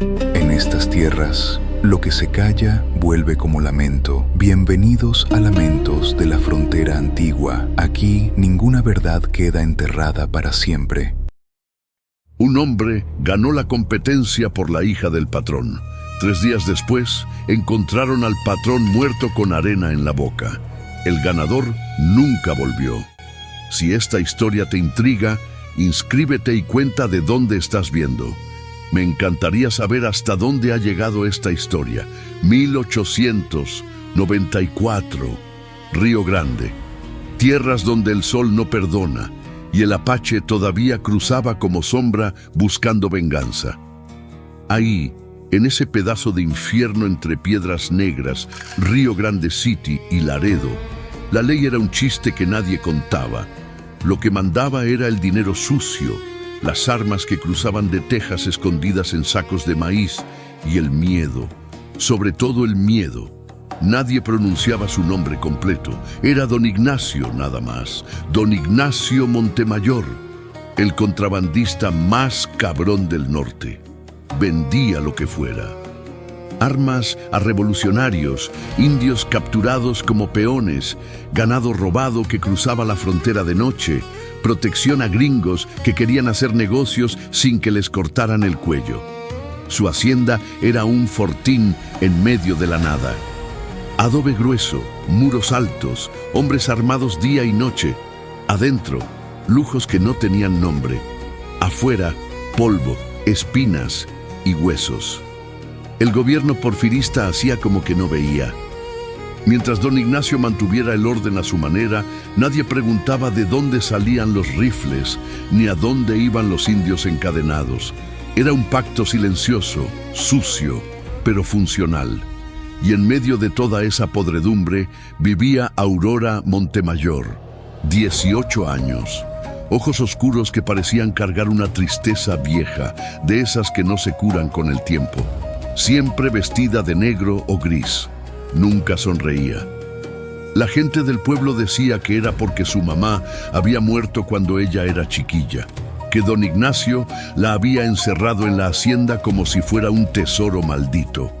En estas tierras, lo que se calla vuelve como lamento. Bienvenidos a Lamentos de la Frontera Antigua. Aquí ninguna verdad queda enterrada para siempre. Un hombre ganó la competencia por la hija del patrón. 3 días después, encontraron al patrón muerto con arena en la boca. El ganador nunca volvió. Si esta historia te intriga, inscríbete y cuenta de dónde estás viendo. Me encantaría saber hasta dónde ha llegado esta historia. 1894, Río Grande. Tierras donde el sol no perdona, y el Apache todavía cruzaba como sombra buscando venganza. Ahí, en ese pedazo de infierno entre Piedras Negras, Río Grande City y Laredo, la ley era un chiste que nadie contaba. Lo que mandaba era el dinero sucio, las armas que cruzaban de tejas escondidas en sacos de maíz y el miedo, sobre todo el miedo. Nadie pronunciaba su nombre completo, era Don Ignacio nada más, Don Ignacio Montemayor, el contrabandista más cabrón del norte. Vendía lo que fuera. Armas a revolucionarios, indios capturados como peones, ganado robado que cruzaba la frontera de noche, protección a gringos que querían hacer negocios sin que les cortaran el cuello. Su hacienda era un fortín en medio de la nada. Adobe grueso, muros altos, hombres armados día y noche. Adentro, lujos que no tenían nombre. Afuera, polvo, espinas y huesos. El gobierno porfirista hacía como que no veía. Mientras Don Ignacio mantuviera el orden a su manera, nadie preguntaba de dónde salían los rifles, ni a dónde iban los indios encadenados. Era un pacto silencioso, sucio, pero funcional. Y en medio de toda esa podredumbre vivía Aurora Montemayor, 18 años. Ojos oscuros que parecían cargar una tristeza vieja, de esas que no se curan con el tiempo. Siempre vestida de negro o gris. Nunca sonreía. La gente del pueblo decía que era porque su mamá había muerto cuando ella era chiquilla, que Don Ignacio la había encerrado en la hacienda como si fuera un tesoro maldito.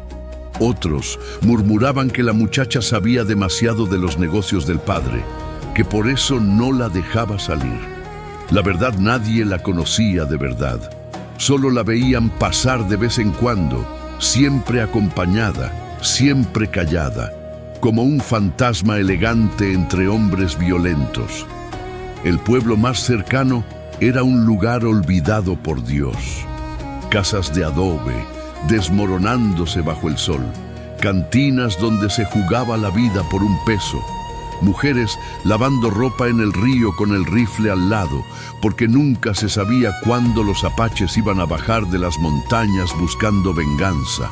Otros murmuraban que la muchacha sabía demasiado de los negocios del padre, que por eso no la dejaba salir. La verdad, nadie la conocía de verdad. Solo la veían pasar de vez en cuando, siempre acompañada, siempre callada, como un fantasma elegante entre hombres violentos. El pueblo más cercano era un lugar olvidado por Dios. Casas de adobe, desmoronándose bajo el sol, cantinas donde se jugaba la vida por un peso, mujeres lavando ropa en el río con el rifle al lado, porque nunca se sabía cuándo los apaches iban a bajar de las montañas buscando venganza.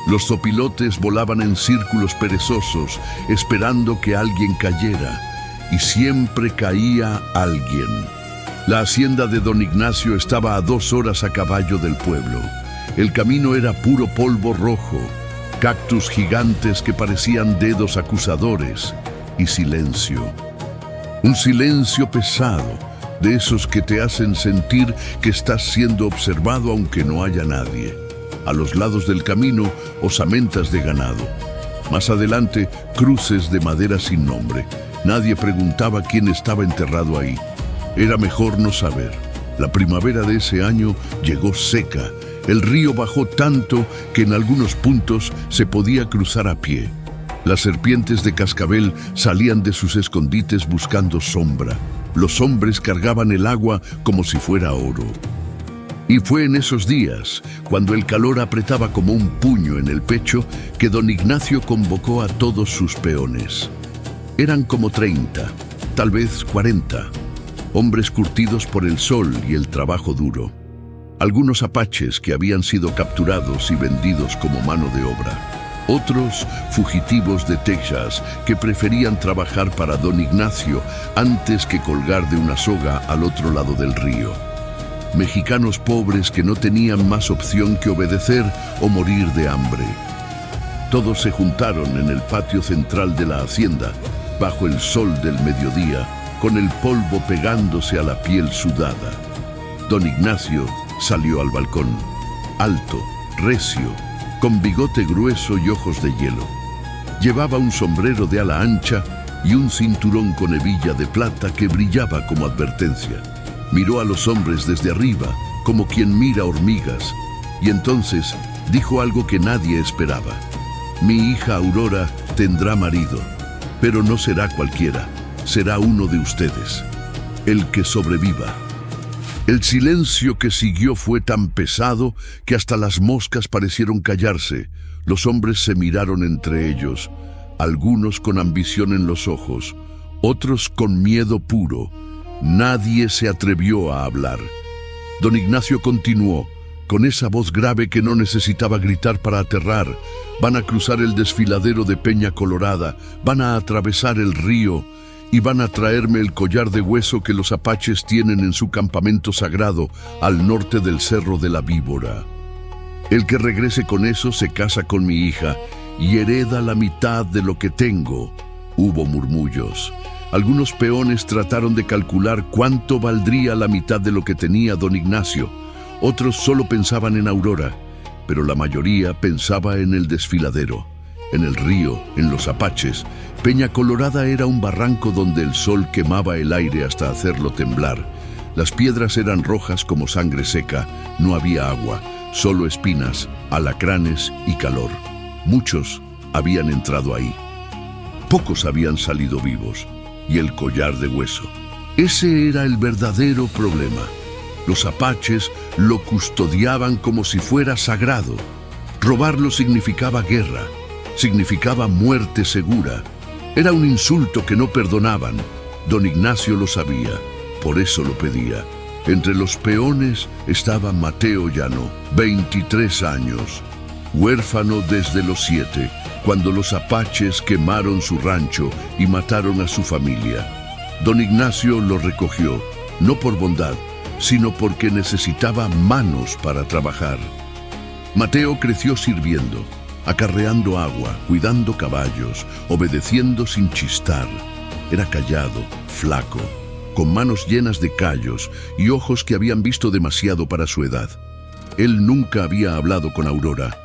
Los zopilotes volaban en círculos perezosos, esperando que alguien cayera, y siempre caía alguien. La hacienda de Don Ignacio estaba a 2 horas a caballo del pueblo. El camino era puro polvo rojo, cactus gigantes que parecían dedos acusadores, y silencio. Un silencio pesado, de esos que te hacen sentir que estás siendo observado aunque no haya nadie. A los lados del camino, osamentas de ganado. Más adelante, cruces de madera sin nombre. Nadie preguntaba quién estaba enterrado ahí. Era mejor no saber. La primavera de ese año llegó seca. El río bajó tanto que en algunos puntos se podía cruzar a pie. Las serpientes de cascabel salían de sus escondites buscando sombra. Los hombres cargaban el agua como si fuera oro. Y fue en esos días, cuando el calor apretaba como un puño en el pecho, que Don Ignacio convocó a todos sus peones. Eran como 30, tal vez 40, hombres curtidos por el sol y el trabajo duro. Algunos apaches que habían sido capturados y vendidos como mano de obra. Otros fugitivos de Texas que preferían trabajar para Don Ignacio antes que colgar de una soga al otro lado del río. Mexicanos pobres que no tenían más opción que obedecer o morir de hambre. Todos se juntaron en el patio central de la hacienda, bajo el sol del mediodía, con el polvo pegándose a la piel sudada. Don Ignacio salió al balcón, alto, recio, con bigote grueso y ojos de hielo. Llevaba un sombrero de ala ancha y un cinturón con hebilla de plata que brillaba como advertencia. Miró a los hombres desde arriba, como quien mira hormigas, y entonces dijo algo que nadie esperaba. Mi hija Aurora tendrá marido, pero no será cualquiera, será uno de ustedes, el que sobreviva. El silencio que siguió fue tan pesado que hasta las moscas parecieron callarse. Los hombres se miraron entre ellos, algunos con ambición en los ojos, otros con miedo puro. Nadie se atrevió a hablar. Don Ignacio continuó, con esa voz grave que no necesitaba gritar para aterrar. Van a cruzar el desfiladero de Peña Colorada, van a atravesar el río y van a traerme el collar de hueso que los apaches tienen en su campamento sagrado al norte del Cerro de la Víbora. El que regrese con eso se casa con mi hija y hereda la mitad de lo que tengo. Hubo murmullos. Algunos peones trataron de calcular cuánto valdría la mitad de lo que tenía don Ignacio. Otros solo pensaban en Aurora, pero la mayoría pensaba en el desfiladero, en el río, en los apaches. Peña Colorada era un barranco donde el sol quemaba el aire hasta hacerlo temblar. Las piedras eran rojas como sangre seca, no había agua, solo espinas, alacranes y calor. Muchos habían entrado ahí. Pocos habían salido vivos. Y el collar de hueso. Ese era el verdadero problema. Los apaches lo custodiaban como si fuera sagrado. Robarlo significaba guerra, significaba muerte segura. Era un insulto que no perdonaban. Don Ignacio lo sabía, por eso lo pedía. Entre los peones estaba Mateo Llano, 23 años, huérfano desde los 7, cuando los apaches quemaron su rancho y mataron a su familia. Don Ignacio lo recogió, no por bondad, sino porque necesitaba manos para trabajar. Mateo creció sirviendo, acarreando agua, cuidando caballos, obedeciendo sin chistar. Era callado, flaco, con manos llenas de callos y ojos que habían visto demasiado para su edad. Él nunca había hablado con Aurora,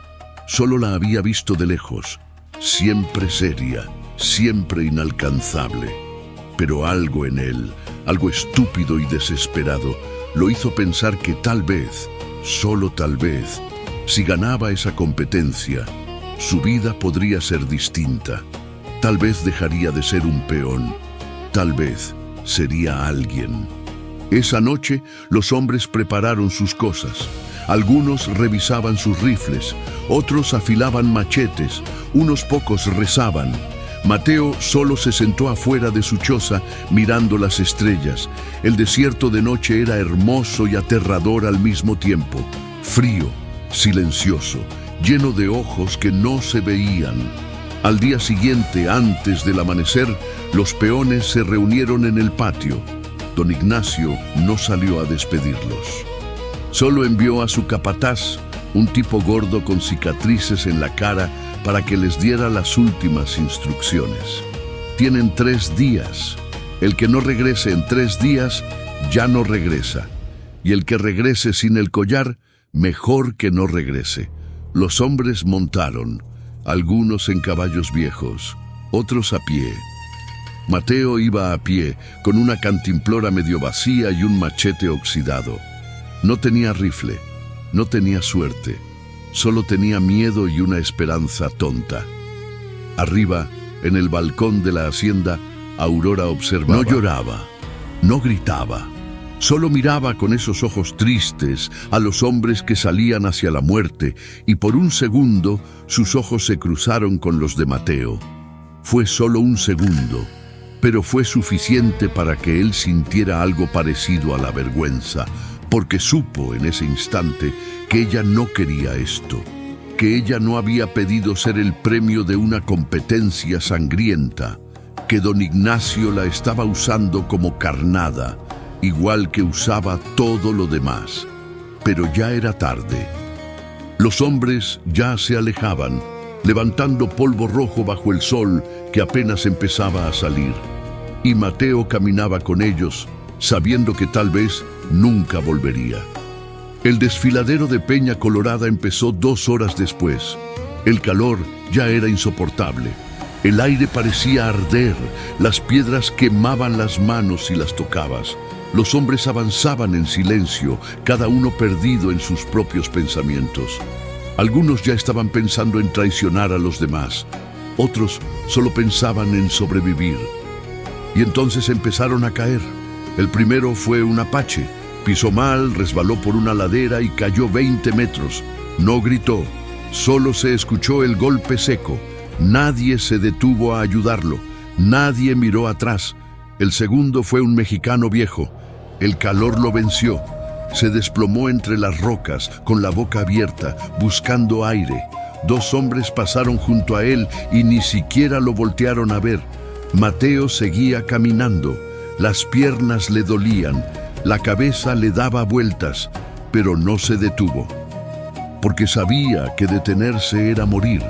solo la había visto de lejos, siempre seria, siempre inalcanzable. Pero algo en él, algo estúpido y desesperado, lo hizo pensar que tal vez, solo tal vez, si ganaba esa competencia, su vida podría ser distinta. Tal vez dejaría de ser un peón, tal vez sería alguien. Esa noche los hombres prepararon sus cosas. Algunos revisaban sus rifles, otros afilaban machetes, unos pocos rezaban. Mateo solo se sentó afuera de su choza mirando las estrellas. El desierto de noche era hermoso y aterrador al mismo tiempo. Frío, silencioso, lleno de ojos que no se veían. Al día siguiente, antes del amanecer, los peones se reunieron en el patio. Don Ignacio no salió a despedirlos. Solo envió a su capataz, un tipo gordo con cicatrices en la cara, para que les diera las últimas instrucciones. Tienen 3 días. El que no regrese en 3 días, ya no regresa. Y el que regrese sin el collar, mejor que no regrese. Los hombres montaron, algunos en caballos viejos, otros a pie. Mateo iba a pie, con una cantimplora medio vacía y un machete oxidado. No tenía rifle, no tenía suerte. Solo tenía miedo y una esperanza tonta. Arriba, en el balcón de la hacienda, Aurora observaba. No lloraba, no gritaba. Solo miraba con esos ojos tristes a los hombres que salían hacia la muerte, y por un segundo sus ojos se cruzaron con los de Mateo. Fue solo un segundo, pero fue suficiente para que él sintiera algo parecido a la vergüenza, porque supo en ese instante que ella no quería esto, que ella no había pedido ser el premio de una competencia sangrienta, que don Ignacio la estaba usando como carnada, igual que usaba todo lo demás. Pero ya era tarde. Los hombres ya se alejaban, levantando polvo rojo bajo el sol que apenas empezaba a salir, y Mateo caminaba con ellos, sabiendo que tal vez nunca volvería. El desfiladero de Peña Colorada empezó 2 horas después. El calor ya era insoportable. El aire parecía arder, las piedras quemaban las manos si las tocabas. Los hombres avanzaban en silencio, cada uno perdido en sus propios pensamientos. Algunos ya estaban pensando en traicionar a los demás, otros solo pensaban en sobrevivir. Y entonces empezaron a caer. El primero fue un apache. Pisó mal, resbaló por una ladera y cayó 20 metros. No gritó, solo se escuchó el golpe seco. Nadie se detuvo a ayudarlo, nadie miró atrás. El segundo fue un mexicano viejo. El calor lo venció. Se desplomó entre las rocas, con la boca abierta, buscando aire. 2 hombres pasaron junto a él y ni siquiera lo voltearon a ver. Mateo seguía caminando. Las piernas le dolían, la cabeza le daba vueltas, pero no se detuvo. Porque sabía que detenerse era morir.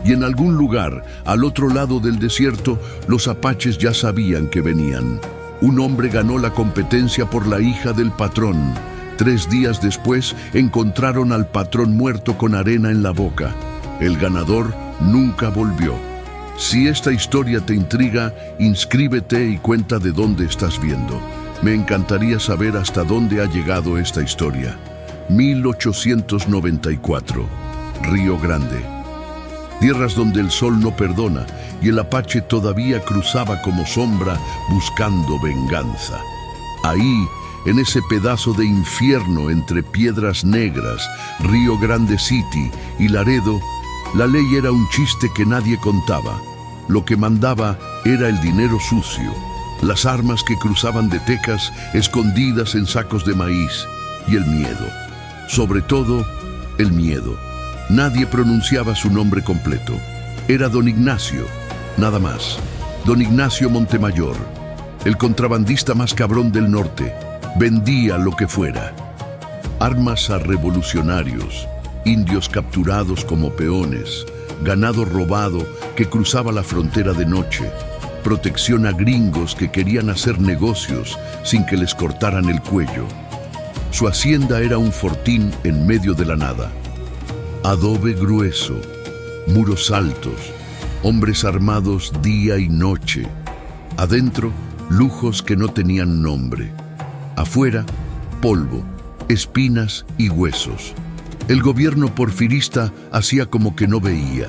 Y en algún lugar, al otro lado del desierto, los apaches ya sabían que venían. Un hombre ganó la competencia por la hija del patrón. 3 días después, encontraron al patrón muerto con arena en la boca. El ganador nunca volvió. Si esta historia te intriga, inscríbete y cuenta de dónde estás viendo. Me encantaría saber hasta dónde ha llegado esta historia. 1894, Río Grande. Tierras donde el sol no perdona y el apache todavía cruzaba como sombra buscando venganza. Ahí, en ese pedazo de infierno entre Piedras Negras, Río Grande City y Laredo, la ley era un chiste que nadie contaba. Lo que mandaba era el dinero sucio, las armas que cruzaban de tecas escondidas en sacos de maíz y el miedo. Sobre todo, el miedo. Nadie pronunciaba su nombre completo. Era Don Ignacio, nada más. Don Ignacio Montemayor, el contrabandista más cabrón del norte. Vendía lo que fuera. Armas a revolucionarios, indios capturados como peones, ganado robado que cruzaba la frontera de noche, protección a gringos que querían hacer negocios sin que les cortaran el cuello. Su hacienda era un fortín en medio de la nada. Adobe grueso, muros altos, hombres armados día y noche. Adentro, lujos que no tenían nombre. Afuera, polvo, espinas y huesos. El gobierno porfirista hacía como que no veía.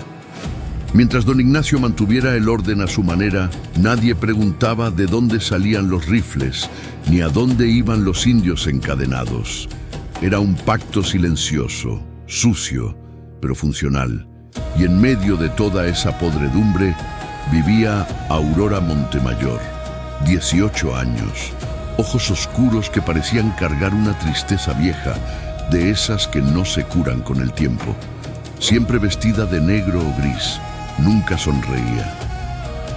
Mientras don Ignacio mantuviera el orden a su manera, nadie preguntaba de dónde salían los rifles, ni a dónde iban los indios encadenados. Era un pacto silencioso, sucio, pero funcional. Y en medio de toda esa podredumbre, vivía Aurora Montemayor, 18 años, ojos oscuros que parecían cargar una tristeza vieja, de esas que no se curan con el tiempo. Siempre vestida de negro o gris, nunca sonreía.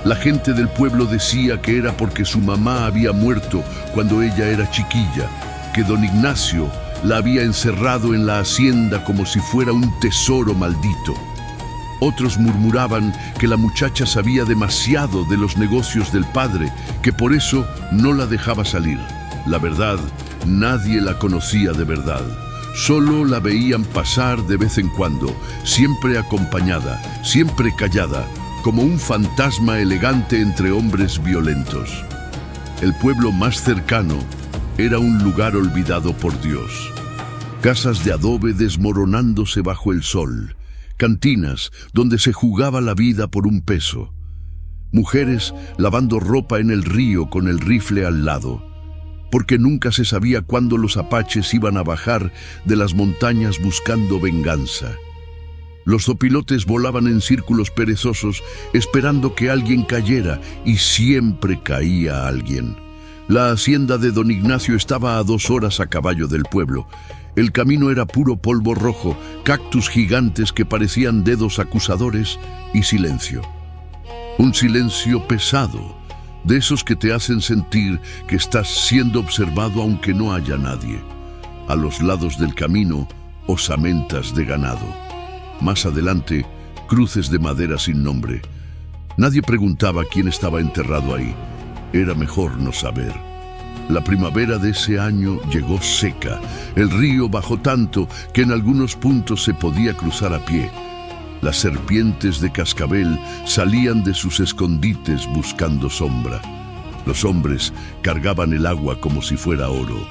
La gente del pueblo decía que era porque su mamá había muerto cuando ella era chiquilla, que don Ignacio la había encerrado en la hacienda como si fuera un tesoro maldito. Otros murmuraban que la muchacha sabía demasiado de los negocios del padre, que por eso no la dejaba salir. La verdad, nadie la conocía de verdad. Solo la veían pasar de vez en cuando, siempre acompañada, siempre callada, como un fantasma elegante entre hombres violentos. El pueblo más cercano era un lugar olvidado por Dios. Casas de adobe desmoronándose bajo el sol, cantinas donde se jugaba la vida por un peso, mujeres lavando ropa en el río con el rifle al lado, porque nunca se sabía cuándo los apaches iban a bajar de las montañas buscando venganza. Los zopilotes volaban en círculos perezosos esperando que alguien cayera, y siempre caía alguien. La hacienda de don Ignacio estaba a 2 horas a caballo del pueblo. El camino era puro polvo rojo, cactus gigantes que parecían dedos acusadores y silencio. Un silencio pesado, de esos que te hacen sentir que estás siendo observado aunque no haya nadie. A los lados del camino, osamentas de ganado. Más adelante, cruces de madera sin nombre. Nadie preguntaba quién estaba enterrado ahí. Era mejor no saber. La primavera de ese año llegó seca. El río bajó tanto que en algunos puntos se podía cruzar a pie. Las serpientes de cascabel salían de sus escondites buscando sombra. Los hombres cargaban el agua como si fuera oro.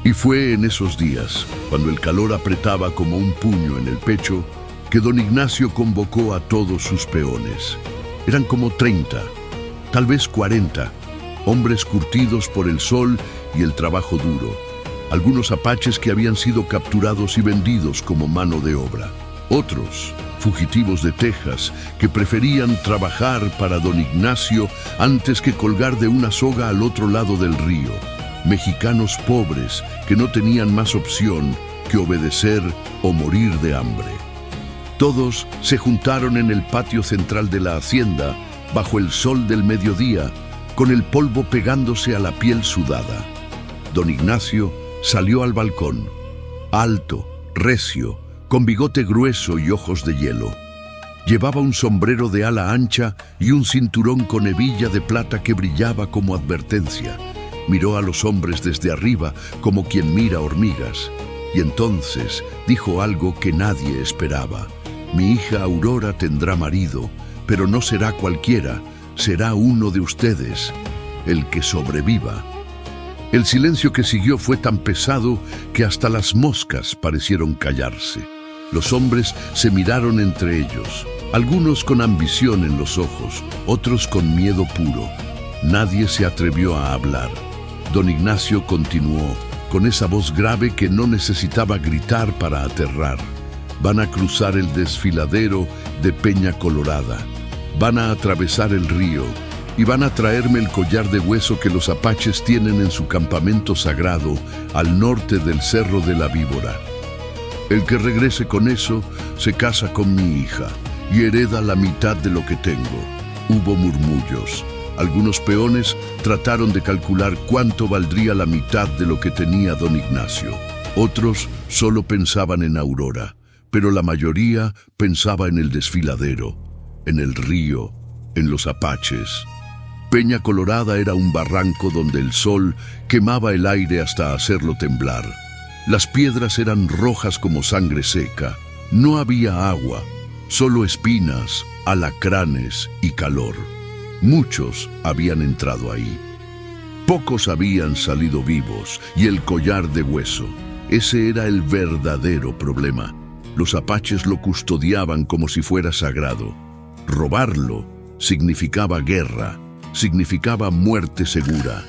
Y fue en esos días, cuando el calor apretaba como un puño en el pecho, que don Ignacio convocó a todos sus peones. Eran como 30, tal vez 40, hombres curtidos por el sol y el trabajo duro. Algunos apaches que habían sido capturados y vendidos como mano de obra. Otros, fugitivos de Texas, que preferían trabajar para don Ignacio antes que colgar de una soga al otro lado del río. Mexicanos pobres que no tenían más opción que obedecer o morir de hambre. Todos se juntaron en el patio central de la hacienda, bajo el sol del mediodía, con el polvo pegándose a la piel sudada. Don Ignacio salió al balcón, alto, recio, con bigote grueso y ojos de hielo. Llevaba un sombrero de ala ancha y un cinturón con hebilla de plata que brillaba como advertencia. Miró a los hombres desde arriba como quien mira hormigas, y entonces dijo algo que nadie esperaba. Mi hija Aurora tendrá marido, pero no será cualquiera, será uno de ustedes, el que sobreviva. El silencio que siguió fue tan pesado que hasta las moscas parecieron callarse. Los hombres se miraron entre ellos, algunos con ambición en los ojos, otros con miedo puro. Nadie se atrevió a hablar. Don Ignacio continuó, con esa voz grave que no necesitaba gritar para aterrar. Van a cruzar el desfiladero de Peña Colorada. Van a atravesar el río y van a traerme el collar de hueso que los apaches tienen en su campamento sagrado al norte del Cerro de la Víbora. El que regrese con eso se casa con mi hija y hereda la mitad de lo que tengo. Hubo murmullos. Algunos peones trataron de calcular cuánto valdría la mitad de lo que tenía don Ignacio. Otros solo pensaban en Aurora, pero la mayoría pensaba en el desfiladero, en el río, en los apaches. Peña Colorada era un barranco donde el sol quemaba el aire hasta hacerlo temblar. Las piedras eran rojas como sangre seca. No había agua, solo espinas, alacranes y calor. Muchos habían entrado ahí. Pocos habían salido vivos, y el collar de hueso. Ese era el verdadero problema. Los apaches lo custodiaban como si fuera sagrado. Robarlo significaba guerra, significaba muerte segura.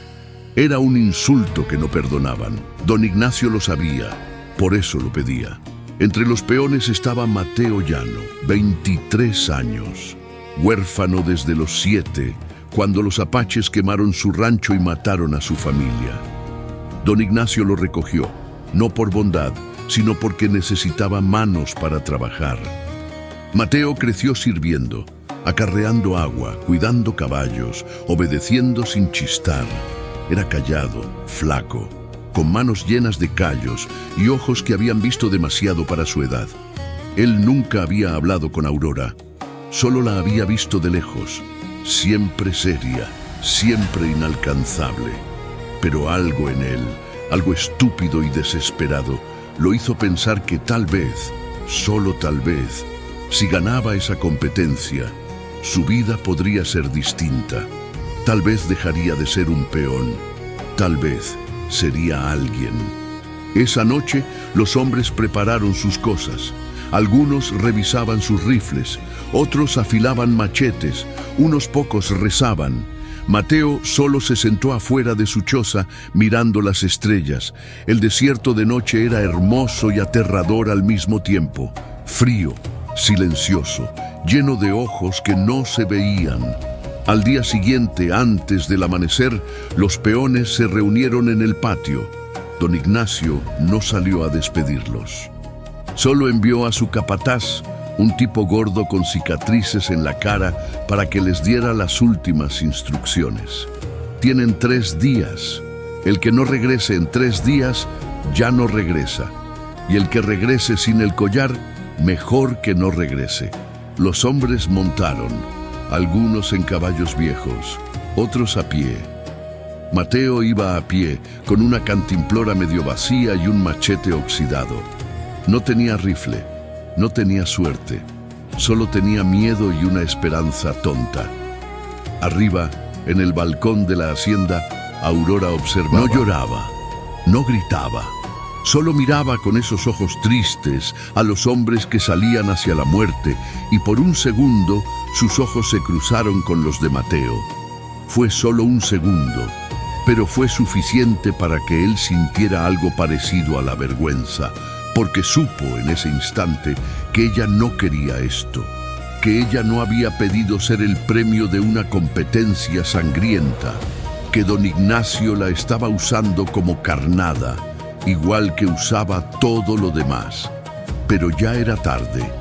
Era un insulto que no perdonaban. Don Ignacio lo sabía, por eso lo pedía. Entre los peones estaba Mateo Llano, 23 años. Huérfano desde los 7, cuando los apaches quemaron su rancho y mataron a su familia. Don Ignacio lo recogió, no por bondad, sino porque necesitaba manos para trabajar. Mateo creció sirviendo, acarreando agua, cuidando caballos, obedeciendo sin chistar. Era callado, flaco, con manos llenas de callos y ojos que habían visto demasiado para su edad. Él nunca había hablado con Aurora. Solo la había visto de lejos, siempre seria, siempre inalcanzable. Pero algo en él, algo estúpido y desesperado, lo hizo pensar que tal vez, solo tal vez, si ganaba esa competencia, su vida podría ser distinta. Tal vez dejaría de ser un peón, tal vez sería alguien. Esa noche, los hombres prepararon sus cosas. Algunos revisaban sus rifles, otros afilaban machetes, unos pocos rezaban. Mateo solo se sentó afuera de su choza mirando las estrellas. El desierto de noche era hermoso y aterrador al mismo tiempo. Frío, silencioso, lleno de ojos que no se veían. Al día siguiente, antes del amanecer, los peones se reunieron en el patio. Don Ignacio no salió a despedirlos. Solo envió a su capataz, un tipo gordo con cicatrices en la cara, para que les diera las últimas instrucciones. Tienen 3 días. El que no regrese en 3 días, ya no regresa. Y el que regrese sin el collar, mejor que no regrese. Los hombres montaron, algunos en caballos viejos, otros a pie. Mateo iba a pie, con una cantimplora medio vacía y un machete oxidado. No tenía rifle, no tenía suerte, solo tenía miedo y una esperanza tonta. Arriba, en el balcón de la hacienda, Aurora observaba. No lloraba, no gritaba, solo miraba con esos ojos tristes a los hombres que salían hacia la muerte, y por un segundo sus ojos se cruzaron con los de Mateo. Fue solo un segundo, pero fue suficiente para que él sintiera algo parecido a la vergüenza, porque supo en ese instante que ella no quería esto, que ella no había pedido ser el premio de una competencia sangrienta, que don Ignacio la estaba usando como carnada, igual que usaba todo lo demás. Pero ya era tarde.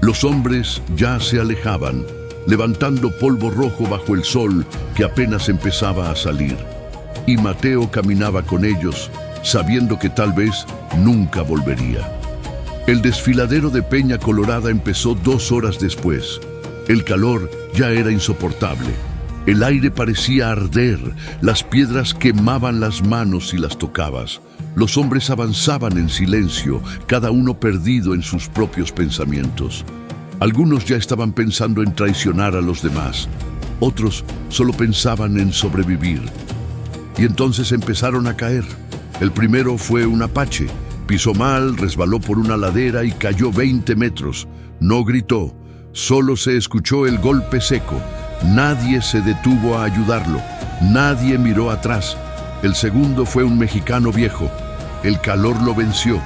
Los hombres ya se alejaban, levantando polvo rojo bajo el sol que apenas empezaba a salir. Y Mateo caminaba con ellos, sabiendo que tal vez nunca volvería. El desfiladero de Peña Colorada empezó 2 horas después. El calor ya era insoportable. El aire parecía arder, las piedras quemaban las manos si las tocabas. Los hombres avanzaban en silencio, cada uno perdido en sus propios pensamientos. Algunos ya estaban pensando en traicionar a los demás. Otros solo pensaban en sobrevivir. Y entonces empezaron a caer. El primero fue un apache. Pisó mal, resbaló por una ladera y cayó 20 metros. No gritó, solo se escuchó el golpe seco. Nadie se detuvo a ayudarlo. Nadie miró atrás. El segundo fue un mexicano viejo. El calor lo venció.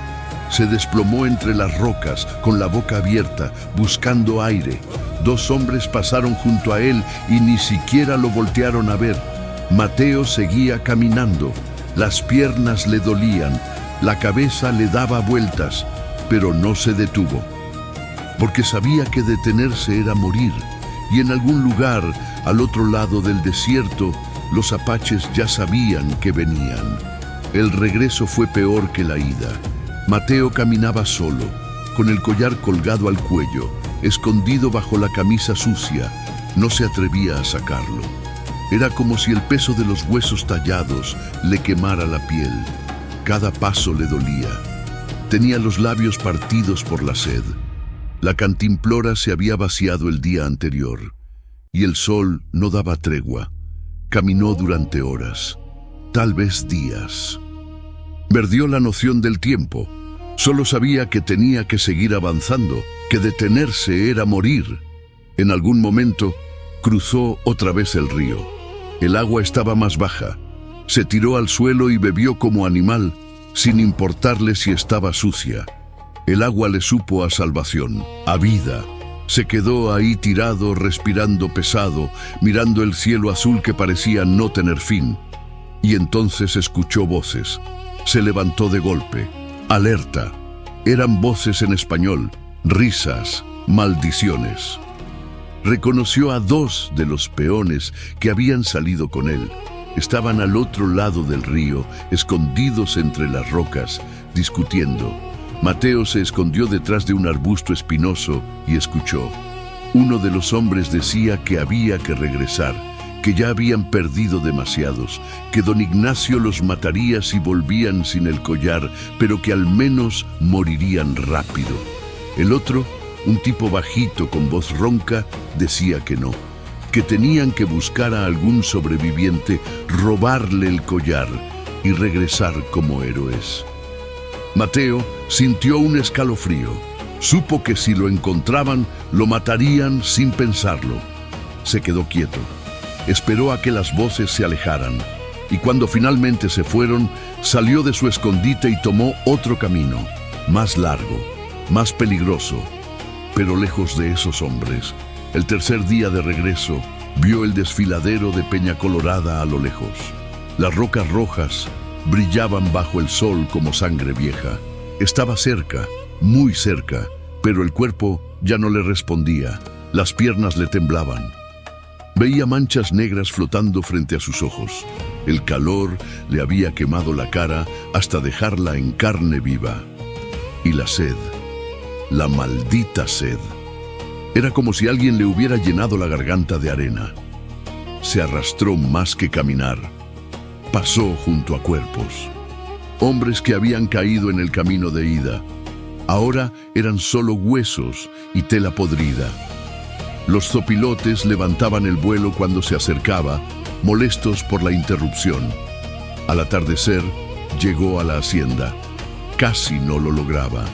Se desplomó entre las rocas, con la boca abierta, buscando aire. 2 hombres pasaron junto a él y ni siquiera lo voltearon a ver. Mateo seguía caminando. Las piernas le dolían, la cabeza le daba vueltas, pero no se detuvo. Porque sabía que detenerse era morir, y en algún lugar, al otro lado del desierto, los apaches ya sabían que venían. El regreso fue peor que la ida. Mateo caminaba solo, con el collar colgado al cuello, escondido bajo la camisa sucia. No se atrevía a sacarlo. Era como si el peso de los huesos tallados le quemara la piel. Cada paso le dolía. Tenía los labios partidos por la sed. La cantimplora se había vaciado el día anterior, y el sol no daba tregua. Caminó durante horas, tal vez días. Perdió la noción del tiempo. Solo sabía que tenía que seguir avanzando, que detenerse era morir. En algún momento, cruzó otra vez el río. El agua estaba más baja. Se tiró al suelo y bebió como animal, sin importarle si estaba sucia. El agua le supo a salvación, a vida. Se quedó ahí tirado, respirando pesado, mirando el cielo azul que parecía no tener fin. Y entonces escuchó voces. Se levantó de golpe, alerta. Eran voces en español, risas, maldiciones. Reconoció a 2 de los peones que habían salido con él. Estaban al otro lado del río, escondidos entre las rocas, discutiendo. Mateo se escondió detrás de un arbusto espinoso y escuchó. Uno de los hombres decía que había que regresar, que ya habían perdido demasiados, que don Ignacio los mataría si volvían sin el collar, pero que al menos morirían rápido. El otro, un tipo bajito con voz ronca, decía que no, que tenían que buscar a algún sobreviviente, robarle el collar y regresar como héroes. Mateo sintió un escalofrío. Supo que si lo encontraban, lo matarían sin pensarlo. Se quedó quieto. Esperó a que las voces se alejaran, y cuando finalmente se fueron, salió de su escondite y tomó otro camino, más largo, más peligroso, pero lejos de esos hombres. El tercer día de regreso, vio el desfiladero de Peña Colorada a lo lejos. Las rocas rojas brillaban bajo el sol como sangre vieja. Estaba cerca, muy cerca, pero el cuerpo ya no le respondía. Las piernas le temblaban. Veía manchas negras flotando frente a sus ojos. El calor le había quemado la cara hasta dejarla en carne viva. Y la sed, la maldita sed. Era como si alguien le hubiera llenado la garganta de arena. Se arrastró más que caminar. pasó junto a cuerpos. Hombres que habían caído en el camino de ida. Ahora eran solo huesos y tela podrida. Los zopilotes levantaban el vuelo cuando se acercaba, molestos por la interrupción. Al atardecer, llegó a la hacienda. Casi no lo lograba.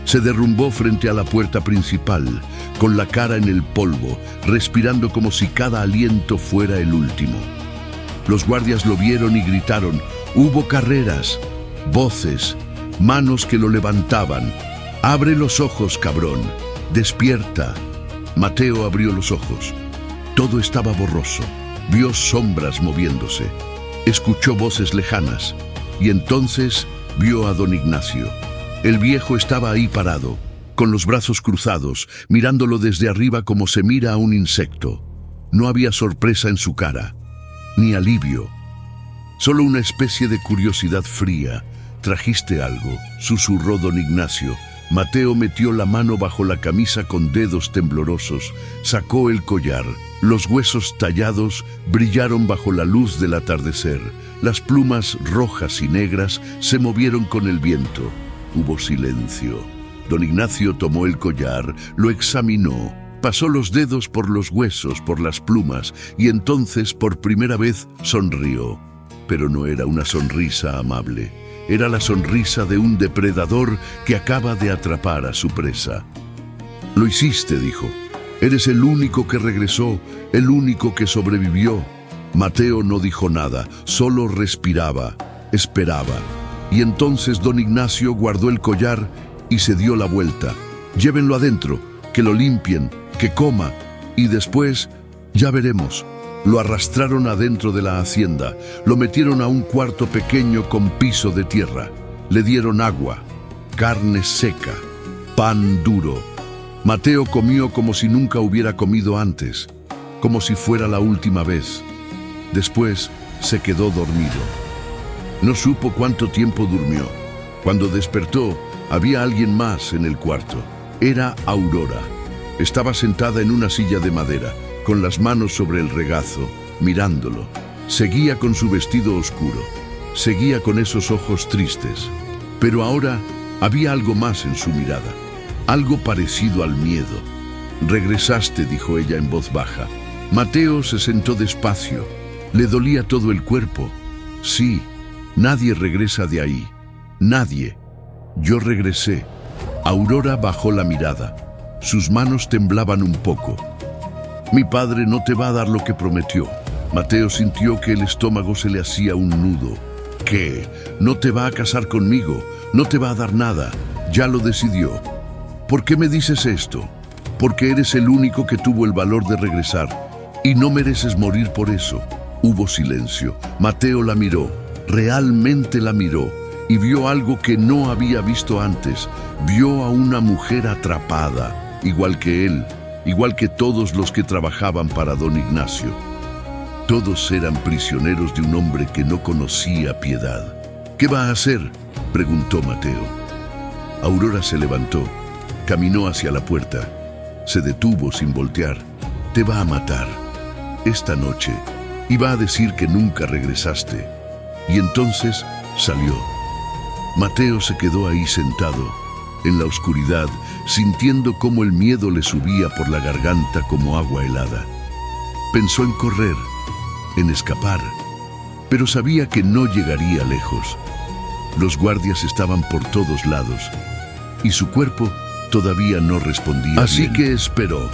Se derrumbó frente a la puerta principal, con la cara en el polvo, respirando como si cada aliento fuera el último. Los guardias lo vieron y gritaron. Hubo carreras, voces, manos que lo levantaban. «Abre los ojos, cabrón. Despierta». Mateo abrió los ojos. Todo estaba borroso. Vio sombras moviéndose. Escuchó voces lejanas. Y entonces vio a don Ignacio. El viejo estaba ahí parado, con los brazos cruzados, mirándolo desde arriba como se mira a un insecto. No había sorpresa en su cara, ni alivio. Solo una especie de curiosidad fría. «¿Trajiste algo?», susurró don Ignacio. Mateo metió la mano bajo la camisa con dedos temblorosos, sacó el collar. Los huesos tallados brillaron bajo la luz del atardecer. Las plumas rojas y negras se movieron con el viento. Hubo silencio. Don Ignacio tomó el collar, lo examinó, pasó los dedos por los huesos, por las plumas, y entonces por primera vez sonrió. Pero no era una sonrisa amable. Era la sonrisa de un depredador que acaba de atrapar a su presa. «Lo hiciste», dijo. «Eres el único que regresó, el único que sobrevivió». Mateo no dijo nada, solo respiraba, esperaba. Y entonces don Ignacio guardó el collar y se dio la vuelta. «Llévenlo adentro, que lo limpien, que coma, y después ya veremos». Lo arrastraron adentro de la hacienda, lo metieron a un cuarto pequeño con piso de tierra. Le dieron agua, carne seca, pan duro. Mateo comió como si nunca hubiera comido antes, como si fuera la última vez. Después se quedó dormido. No supo cuánto tiempo durmió. Cuando despertó, había alguien más en el cuarto. Era Aurora. Estaba sentada en una silla de madera, con las manos sobre el regazo, mirándolo. Seguía con su vestido oscuro, seguía con esos ojos tristes. Pero ahora había algo más en su mirada, algo parecido al miedo. «Regresaste», dijo ella en voz baja. Mateo se sentó despacio. Le dolía todo el cuerpo. «Sí, nadie regresa de ahí. Nadie. Yo regresé». Aurora bajó la mirada. Sus manos temblaban un poco. «Mi padre no te va a dar lo que prometió». Mateo sintió que el estómago se le hacía un nudo. «¿Qué? No te va a casar conmigo, no te va a dar nada. Ya lo decidió». «¿Por qué me dices esto?». «Porque eres el único que tuvo el valor de regresar y no mereces morir por eso». Hubo silencio. Mateo la miró, realmente la miró, y vio algo que no había visto antes. Vio a una mujer atrapada, igual que él, igual que todos los que trabajaban para don Ignacio. Todos eran prisioneros de un hombre que no conocía piedad. «¿Qué va a hacer?», preguntó Mateo. Aurora se levantó, caminó hacia la puerta, se detuvo sin voltear. «Te va a matar esta noche y va a decir que nunca regresaste». Y entonces salió. Mateo se quedó ahí sentado, en la oscuridad, sintiendo cómo el miedo le subía por la garganta como agua helada. Pensó en correr, en escapar, pero sabía que no llegaría lejos. Los guardias estaban por todos lados, y su cuerpo todavía no respondía Así bien. Que esperó.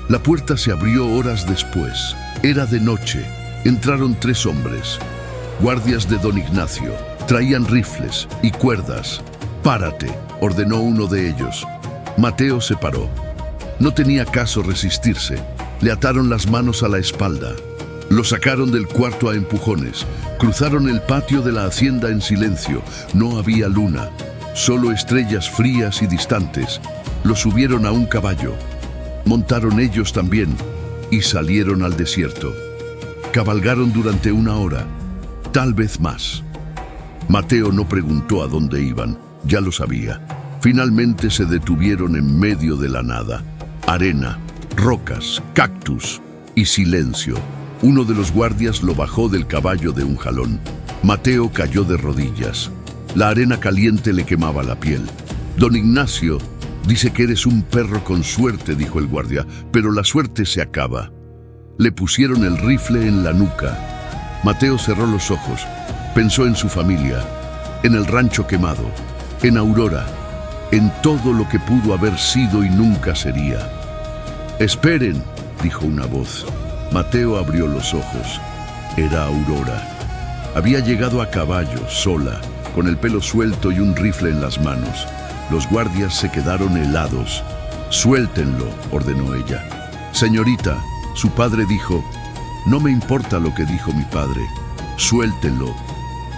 La puerta se abrió horas después. Era de noche. Entraron 3 hombres, guardias de don Ignacio. Traían rifles y cuerdas. «Párate», ordenó uno de ellos. Mateo se paró. No tenía caso resistirse. Le ataron las manos a la espalda. Lo sacaron del cuarto a empujones. Cruzaron el patio de la hacienda en silencio. No había luna, solo estrellas frías y distantes. Lo subieron a un caballo. Montaron ellos también y salieron al desierto. Cabalgaron durante 1 hora, tal vez más. Mateo no preguntó a dónde iban, ya lo sabía. Finalmente se detuvieron en medio de la nada. Arena, rocas, cactus y silencio. Uno de los guardias lo bajó del caballo de un jalón. Mateo cayó de rodillas. La arena caliente le quemaba la piel. Don Ignacio dice que eres un perro con suerte, dijo el guardia, pero la suerte se acaba. Le pusieron el rifle en la nuca. Mateo cerró los ojos. Pensó en su familia, en el rancho quemado, en Aurora, en todo lo que pudo haber sido y nunca sería. «Esperen», dijo una voz. Mateo abrió los ojos. Era Aurora. Había llegado a caballo, sola, con el pelo suelto y un rifle en las manos. Los guardias se quedaron helados. «Suéltenlo», ordenó ella. «Señorita», su padre dijo. «No me importa lo que dijo mi padre. Suéltenlo».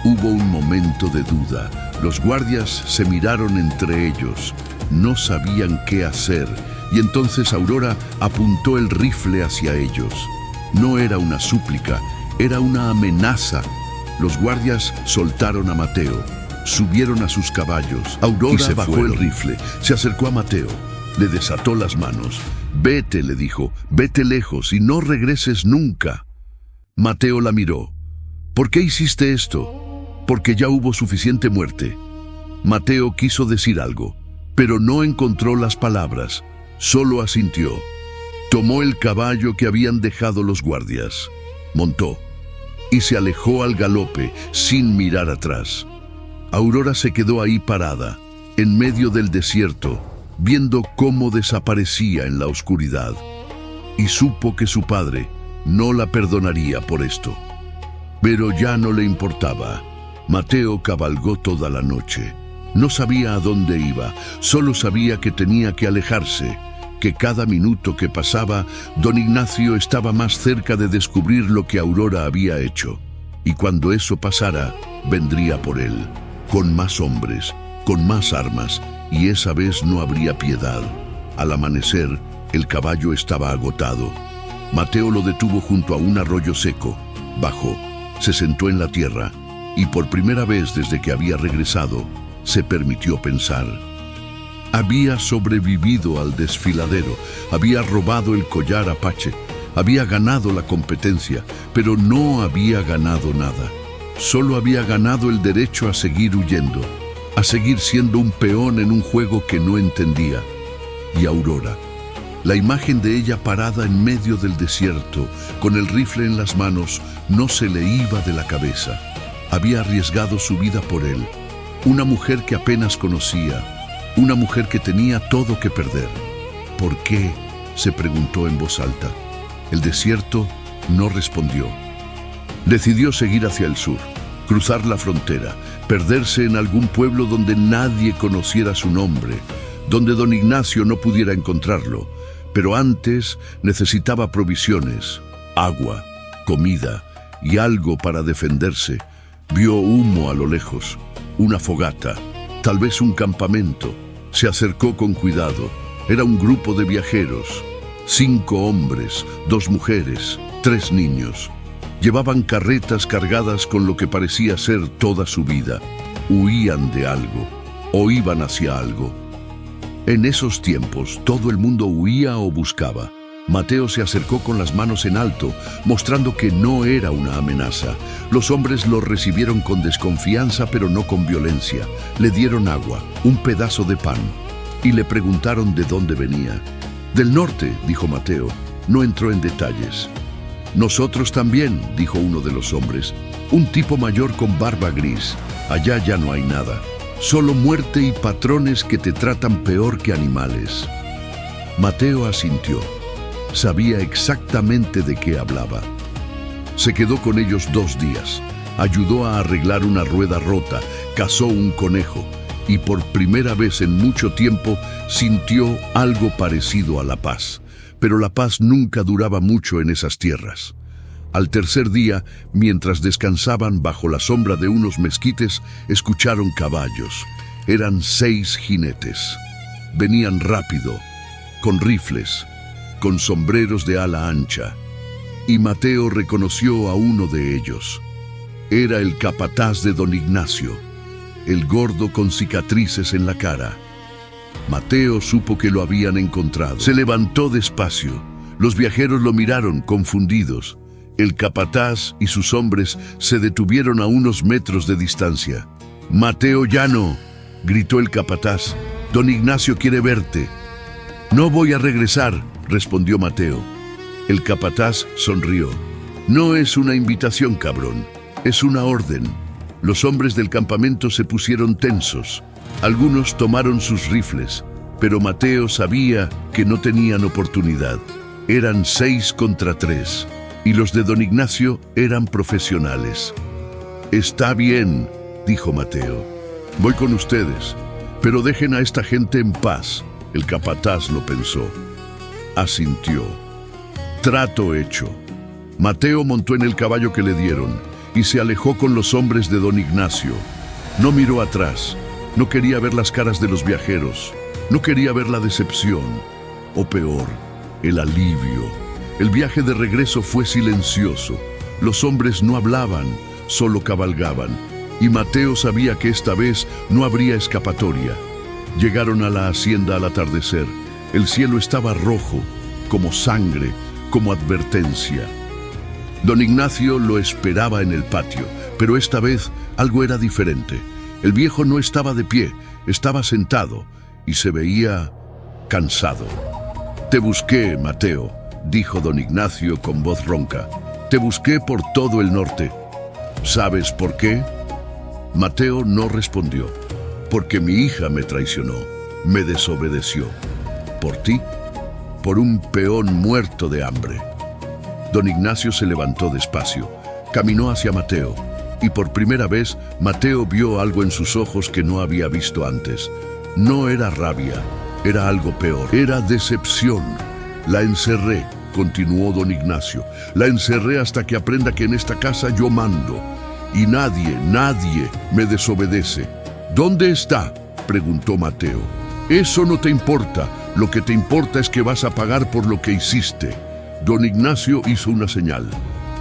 Hubo un momento de duda. Los guardias se miraron entre ellos. No sabían qué hacer. Y entonces Aurora apuntó el rifle hacia ellos. No era una súplica, era una amenaza. Los guardias soltaron a Mateo, subieron a sus caballos. Aurora se bajó el rifle, se acercó a Mateo, le desató las manos. «Vete», le dijo, «vete lejos y no regreses nunca». Mateo la miró. «¿Por qué hiciste esto?» «Porque ya hubo suficiente muerte». Mateo quiso decir algo, pero no encontró las palabras, solo asintió. Tomó el caballo que habían dejado los guardias, montó y se alejó al galope sin mirar atrás. Aurora se quedó ahí parada, en medio del desierto, viendo cómo desaparecía en la oscuridad, y supo que su padre no la perdonaría por esto. Pero ya no le importaba. Mateo cabalgó toda la noche. No sabía a dónde iba, solo sabía que tenía que alejarse, que cada minuto que pasaba, don Ignacio estaba más cerca de descubrir lo que Aurora había hecho. Y cuando eso pasara, vendría por él, con más hombres, con más armas, y esa vez no habría piedad. Al amanecer, el caballo estaba agotado. Mateo lo detuvo junto a un arroyo seco. Bajó, se sentó en la tierra, y por primera vez desde que había regresado, se permitió pensar. Había sobrevivido al desfiladero, había robado el collar apache, había ganado la competencia, pero no había ganado nada. Solo había ganado el derecho a seguir huyendo, a seguir siendo un peón en un juego que no entendía. Y Aurora, la imagen de ella parada en medio del desierto, con el rifle en las manos, no se le iba de la cabeza. Había arriesgado su vida por él. Una mujer que apenas conocía, una mujer que tenía todo que perder. ¿Por qué?, se preguntó en voz alta. El desierto no respondió. Decidió seguir hacia el sur, cruzar la frontera, perderse en algún pueblo donde nadie conociera su nombre, donde don Ignacio no pudiera encontrarlo. Pero antes necesitaba provisiones, agua, comida y algo para defenderse. Vio humo a lo lejos, una fogata, tal vez un campamento. Se acercó con cuidado. Era un grupo de viajeros, 5 hombres, 2 mujeres, 3 niños. Llevaban carretas cargadas con lo que parecía ser toda su vida. Huían de algo, o iban hacia algo. En esos tiempos, todo el mundo huía o buscaba. Mateo se acercó con las manos en alto, mostrando que no era una amenaza. Los hombres lo recibieron con desconfianza, pero no con violencia. Le dieron agua, un pedazo de pan, y le preguntaron de dónde venía. «Del norte», dijo Mateo. No entró en detalles. «Nosotros también», dijo uno de los hombres, un tipo mayor con barba gris. «Allá ya no hay nada, solo muerte y patrones que te tratan peor que animales». Mateo asintió. Sabía exactamente de qué hablaba. Se quedó con ellos 2 días. Ayudó a arreglar una rueda rota, cazó un conejo y por primera vez en mucho tiempo sintió algo parecido a la paz. Pero la paz nunca duraba mucho en esas tierras. Al tercer día, mientras descansaban bajo la sombra de unos mezquites, escucharon caballos. Eran 6 jinetes. Venían rápido, con rifles, con sombreros de ala ancha, y Mateo reconoció a uno de ellos. Era el capataz de don Ignacio, el gordo con cicatrices en la cara. Mateo supo que lo habían encontrado. Se levantó despacio. Los viajeros lo miraron confundidos. El capataz y sus hombres se detuvieron a unos metros de distancia. «Mateo Llano», gritó el capataz, «don Ignacio quiere verte». «No voy a regresar», respondió Mateo. El capataz sonrió. «No es una invitación, cabrón, es una orden». Los hombres del campamento se pusieron tensos. Algunos tomaron sus rifles, pero Mateo sabía que no tenían oportunidad. Eran 6 contra 3, y los de don Ignacio eran profesionales. «Está bien», dijo Mateo. «Voy con ustedes, pero dejen a esta gente en paz». El capataz lo pensó. Asintió. Trato hecho. Mateo montó en el caballo que le dieron y se alejó con los hombres de don Ignacio. No miró atrás. No quería ver las caras de los viajeros. No quería ver la decepción. O peor, el alivio. El viaje de regreso fue silencioso. Los hombres no hablaban, solo cabalgaban. Y Mateo sabía que esta vez no habría escapatoria. Llegaron a la hacienda al atardecer. El cielo estaba rojo, como sangre, como advertencia. Don Ignacio lo esperaba en el patio, pero esta vez algo era diferente. El viejo no estaba de pie, estaba sentado y se veía cansado. «Te busqué, Mateo», dijo don Ignacio con voz ronca. «Te busqué por todo el norte. ¿Sabes por qué?» Mateo no respondió. «Porque mi hija me traicionó, me desobedeció». «¿Por ti?» «Por un peón muerto de hambre». Don Ignacio se levantó despacio, caminó hacia Mateo, y por primera vez Mateo vio algo en sus ojos que no había visto antes. No era rabia, era algo peor, era decepción. «La encerré», continuó don Ignacio, «la encerré hasta que aprenda que en esta casa yo mando, y nadie me desobedece». «¿Dónde está?», preguntó Mateo. «Eso no te importa, lo que te importa es que vas a pagar por lo que hiciste». Don Ignacio hizo una señal.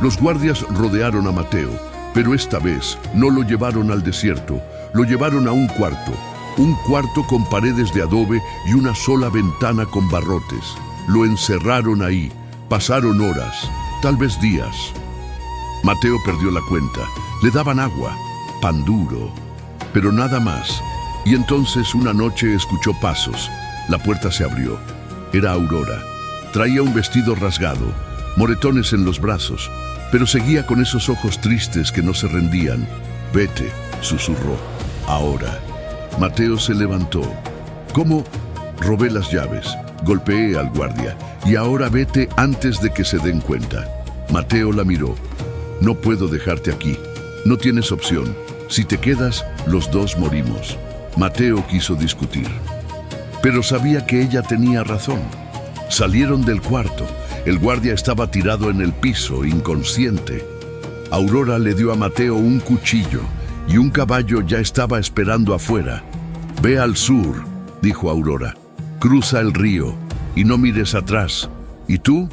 Los guardias rodearon a Mateo, pero esta vez no lo llevaron al desierto, lo llevaron a un cuarto con paredes de adobe y una sola ventana con barrotes. Lo encerraron ahí, pasaron horas, tal vez días. Mateo perdió la cuenta, le daban agua, pan duro, pero nada más. Y entonces una noche escuchó pasos, la puerta se abrió. Era Aurora. Traía un vestido rasgado, moretones en los brazos, pero seguía con esos ojos tristes que no se rendían. «Vete», susurró. «Ahora». Mateo se levantó. «¿Cómo?» «Robé las llaves, golpeé al guardia, y ahora vete antes de que se den cuenta». Mateo la miró. «No puedo dejarte aquí. No tienes opción. Si te quedas, los dos morimos». Mateo quiso discutir, pero sabía que ella tenía razón. Salieron del cuarto. El guardia estaba tirado en el piso, inconsciente. Aurora le dio a Mateo un cuchillo y un caballo ya estaba esperando afuera. «Ve al sur», dijo Aurora. «Cruza el río y no mires atrás. ¿Y tú?»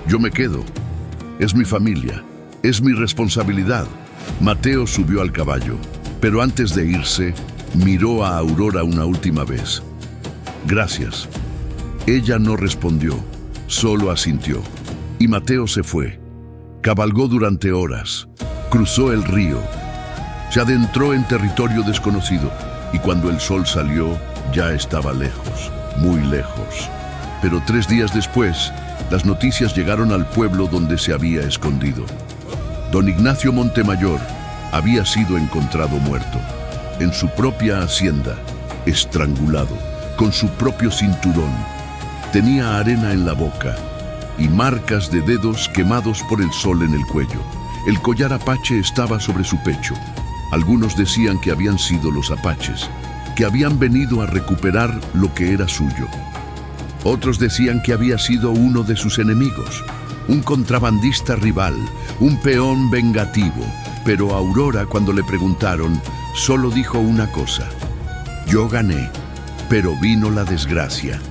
«Yo me quedo. Es mi familia. Es mi responsabilidad». Mateo subió al caballo, pero antes de irse, miró a Aurora una última vez. «Gracias». Ella no respondió, solo asintió. Y Mateo se fue. Cabalgó durante horas. Cruzó el río. Se adentró en territorio desconocido y cuando el sol salió ya estaba lejos, muy lejos. Pero 3 días después, las noticias llegaron al pueblo donde se había escondido. Don Ignacio Montemayor había sido encontrado muerto, en su propia hacienda, estrangulado, con su propio cinturón. Tenía arena en la boca y marcas de dedos quemados por el sol en el cuello. El collar apache estaba sobre su pecho. Algunos decían que habían sido los apaches, que habían venido a recuperar lo que era suyo. Otros decían que había sido uno de sus enemigos, un contrabandista rival, un peón vengativo. Pero Aurora, cuando le preguntaron, solo dijo una cosa: «Yo gané, pero vino la desgracia».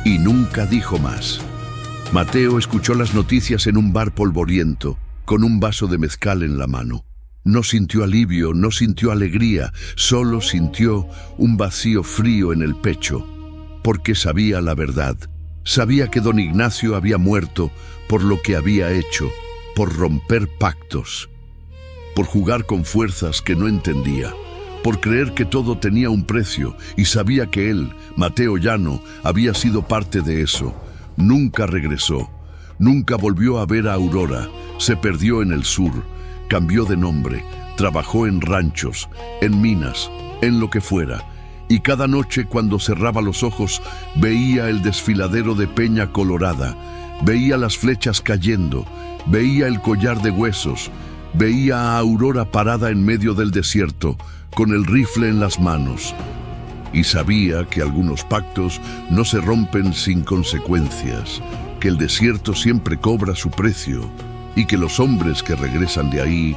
Y nunca dijo más. Mateo escuchó las noticias en un bar polvoriento, con un vaso de mezcal en la mano. No sintió alivio, no sintió alegría, solo sintió un vacío frío en el pecho, porque sabía la verdad. Sabía que don Ignacio había muerto por lo que había hecho, por romper pactos, por jugar con fuerzas que no entendía, por creer que todo tenía un precio y sabía que él, Mateo Llano, había sido parte de eso. Nunca regresó, nunca volvió a ver a Aurora, se perdió en el sur, cambió de nombre, trabajó en ranchos, en minas, en lo que fuera, y cada noche cuando cerraba los ojos veía el desfiladero de Peña Colorada, veía las flechas cayendo, veía el collar de huesos, veía a Aurora parada en medio del desierto, con el rifle en las manos, y sabía que algunos pactos no se rompen sin consecuencias, que el desierto siempre cobra su precio, y que los hombres que regresan de ahí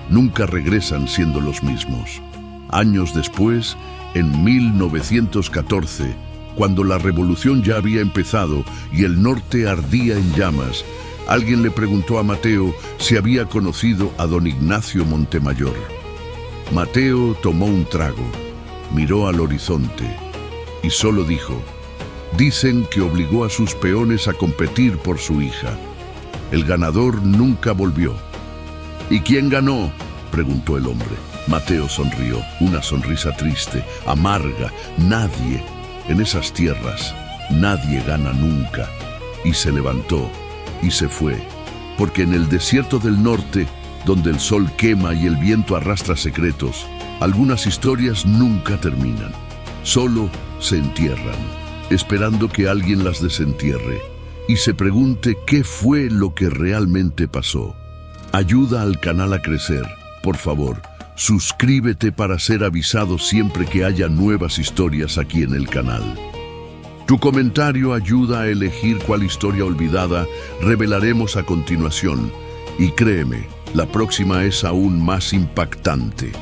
nunca regresan siendo los mismos. Años después, en 1914, cuando la revolución ya había empezado y el norte ardía en llamas, alguien le preguntó a Mateo si había conocido a don Ignacio Montemayor. Mateo tomó un trago, miró al horizonte y solo dijo: dicen que obligó a sus peones a competir por su hija. El ganador nunca volvió. ¿Y quién ganó?, preguntó el hombre. Mateo sonrió, una sonrisa triste, amarga. Nadie, en esas tierras, nadie gana nunca. Y se levantó y se fue, porque en el desierto del norte, donde el sol quema y el viento arrastra secretos, algunas historias nunca terminan. Solo se entierran, esperando que alguien las desentierre y se pregunte qué fue lo que realmente pasó. Ayuda al canal a crecer, por favor. Suscríbete para ser avisado siempre que haya nuevas historias aquí en el canal. Tu comentario ayuda a elegir cuál historia olvidada revelaremos a continuación. Y créeme, la próxima es aún más impactante.